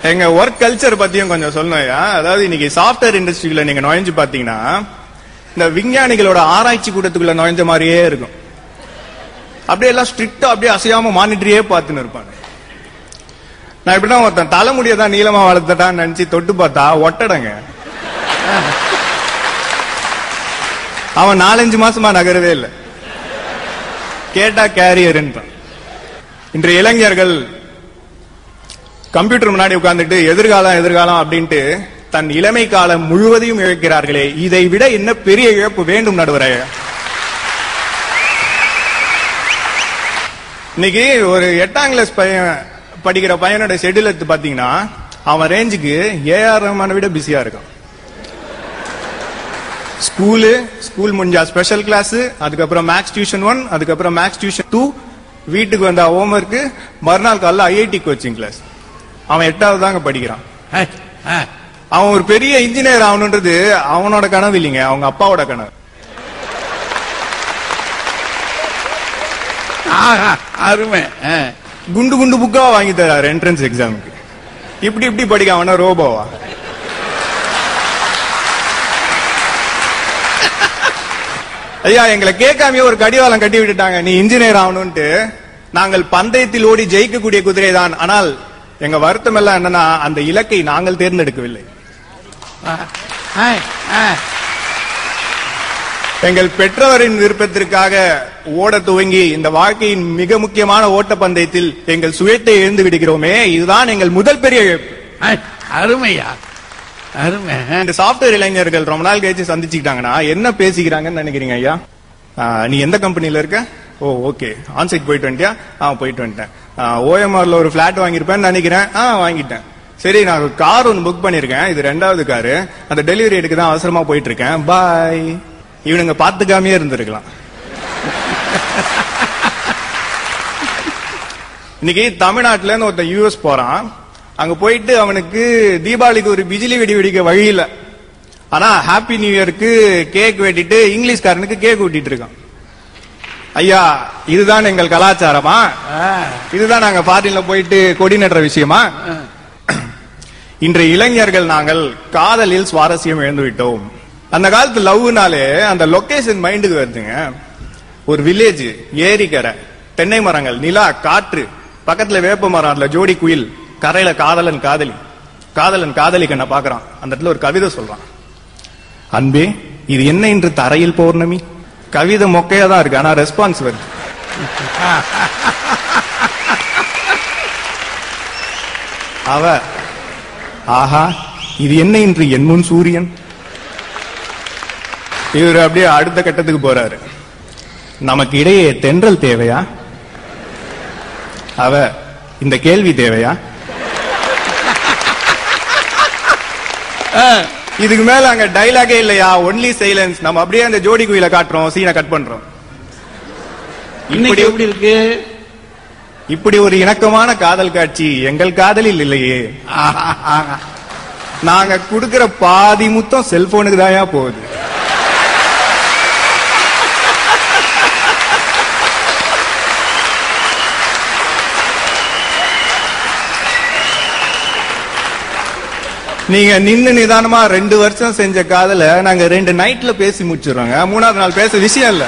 எங்க work culture பத்தியும் கொஞ்சம் சொல்லணும். அதாவது இன்னைக்கு சாஃப்ட்வேர் இண்டஸ்ட்ரியில நீங்க நுழைஞ்சு பாத்தீங்கன்னா இந்த விஞ்ஞானிகளோட ஆராய்ச்சி கூட்டத்துக்குள்ள நுழைஞ்ச மாதிரியே இருக்கும். அப்படியே எல்லாம் ஸ்ட்ரிக்டா அப்படியே அசையாம மானிட்டரியே பார்த்துன்னு இருப்பாங்க. நான் இப்படிதான் ஒருத்தன் தலைமுடியதான் நீளமா வளர்த்துட்டான்னு நினைச்சு தொட்டு பார்த்தா ஒட்டடங்க. அவன் 4-5 மாசமா நகரவே இல்லை. கேட்டா கேரியர். இன்றைய இளைஞர்கள் கம்ப்யூட்டர் முன்னாடி உட்கார்ந்துட்டு எதிர்காலம் அப்படின்ட்டு தன் இளமை காலம் முழுவதையும் இழக்கிறார்களே, இதை விட என்ன பெரிய இழப்பு வேண்டும் நடுவரே? இன்னைக்கு ஒரு 8ஆம் கிளாஸ் படிக்கிற பையனோட ஷெட்யூல் எடுத்து பாத்தீங்கன்னா அவன் ரேஞ்சுக்கு ஏஆர் ரஹ்மானை விட பிஸியா இருக்கான். ஸ்கூல் முடிஞ்சா ஸ்பெஷல் கிளாஸ், அதுக்கப்புறம் மேக்ஸ் டியூஷன் 1, அதுக்கப்புறம் மேக்ஸ் டியூஷன் 2, வீட்டுக்கு வந்தா ஹோம்ஒர்க், மறுநாள் காலைல ஐஐடி கோச்சிங் கிளாஸ். அவன் 8வது தாங்க படிக்கிறான். அவன் ஒரு பெரிய இன்ஜினியர் ஆகணுன்றது அவனோட கனவு இல்லைங்க, அவங்க அப்பாவோட கனவு. அருமை. குண்டு குண்டு புக்கா வாங்கி தராரு என்ட்ரன்ஸ் எக்ஸாமுக்கு. இப்படி படிக்க அவன ரோபோவா? ஐயா, எங்களை கேட்காமயே ஒரு கடிவாளம் கட்டி விட்டுட்டாங்க, நீ இன்ஜினியர் ஆகணும்ட்டு. நாங்கள் பந்தயத்தில் ஓடி ஜெயிக்கக்கூடிய குதிரை தான். ஆனால் எங்க வருத்தம் எல்லாம் என்னன்னா அந்த இலக்கை நாங்கள் தேர்ந்தெடுக்கவில்லை. எங்கள் பெற்றோரின் விருப்பத்திற்காக ஓட துவங்கி இந்த வாழ்க்கையின் மிக முக்கியமான ஓட்ட பந்தயத்தில் எங்கள் சுயத்தை இழந்து விடுகிறோமே, இதுதான் எங்கள் முதல் பெரிய இழப்பு. அருமையா, அருமை. இந்த சாப்ட்வேர் இளைஞர்கள் ரொம்ப நாள் கழிச்சு சந்திச்சுக்கிட்டாங்கன்னா என்ன பேசிக்கிறாங்கன்னு நினைக்கிறீங்க ஐயா? நீ எந்த கம்பெனில இருக்க? ஓ ஓகே. ஆன்சைட் போயிட்டு வந்துட்டியா? போயிட்டு வந்துட்டேன். ஓஎம்ஆர்ல ஒரு பிளாட் வாங்கியிருப்பேன்னு நினைக்கிறேன். வாங்கிட்டேன். சரி, நான் ஒரு கார் ஒன்று புக் பண்ணிருக்கேன், இது 2வது காரு, அந்த டெலிவரி எடுக்க தான் அவசரமா போயிட்டு இருக்கேன், பாய். இவனுங்க பாத்துக்காமே இருந்திருக்கலாம். இன்னைக்கு தமிழ்நாட்டுல இருந்து ஒருத்தன் யூஎஸ் போறான். அங்க போயிட்டு அவனுக்கு தீபாவளிக்கு ஒரு பிஜிலி வெடி வெடிக்க வழி இல்ல. ஆனா ஹாப்பி நியூ இயருக்கு கேக் வெட்டிட்டு இங்கிலீஷ்காரனுக்கு கேக் வெட்டிட்டு இருக்கான். ஐயா, இதுதான் எங்கள் கலாச்சாரமா? இதுதான் நாங்க ஃபாரின்ல போயிட்டு கொடி நடுற விஷயமா? இன்றைய இளைஞர்கள் நாங்கள் காதலில் சுவாரஸ்யம் இழந்து விட்டோம். அந்த காலத்து லவ்னாலே அந்த லொகேஷன் மைண்டுக்கு வருதுங்க. ஒரு வில்லேஜ், ஏரிக்கரை, தென்னை மரங்கள், நிலா, காற்று, பக்கத்துல வேப்ப மரம், அதுல ஜோடி குயில், கரையில காதலன் காதலி கண்ண பாக்குறான். அந்த இடத்துல ஒரு கவிதை சொல்றான், அன்பே இது என்ன இன்று தரையில் பௌர்ணமி. கவிதை மொக்கையா தான் இருக்கு, ஆனா ரெஸ்பான்ஸ் வருது. அவ ஆஹா இது என்ன இன்று என் முன் சூரியன். இவர் அப்படியே அடுத்த கட்டத்துக்கு போறாரு, நமக்கு இடையே தென்றல் தேவையா? அவ இந்த கேள்வி தேவையா? இதுக்கு மேல அங்க டைலாகே இல்லையா, ஒன்லி சைலன்ஸ். நம்ம அப்படியே அந்த ஜோடி குயில காட்டுறோம், சீனை கட் பண்றோம். இப்படி எப்படி இருக்கு? இப்படி ஒரு இணக்கமான காதல் காட்சி எங்கள் காதலில் இல்லையே. நாங்க கொடுக்கிற பாதி முத்தம் செல்போனுக்கு தாயா போகுது. நீங்க நின்னு நிதானமா 2 வருஷம் செஞ்ச காதல நாங்க 2 நைட்ல பேசி முடிச்சிடறோங்க. 3வது நாள் பேச விஷயம் இல்ல.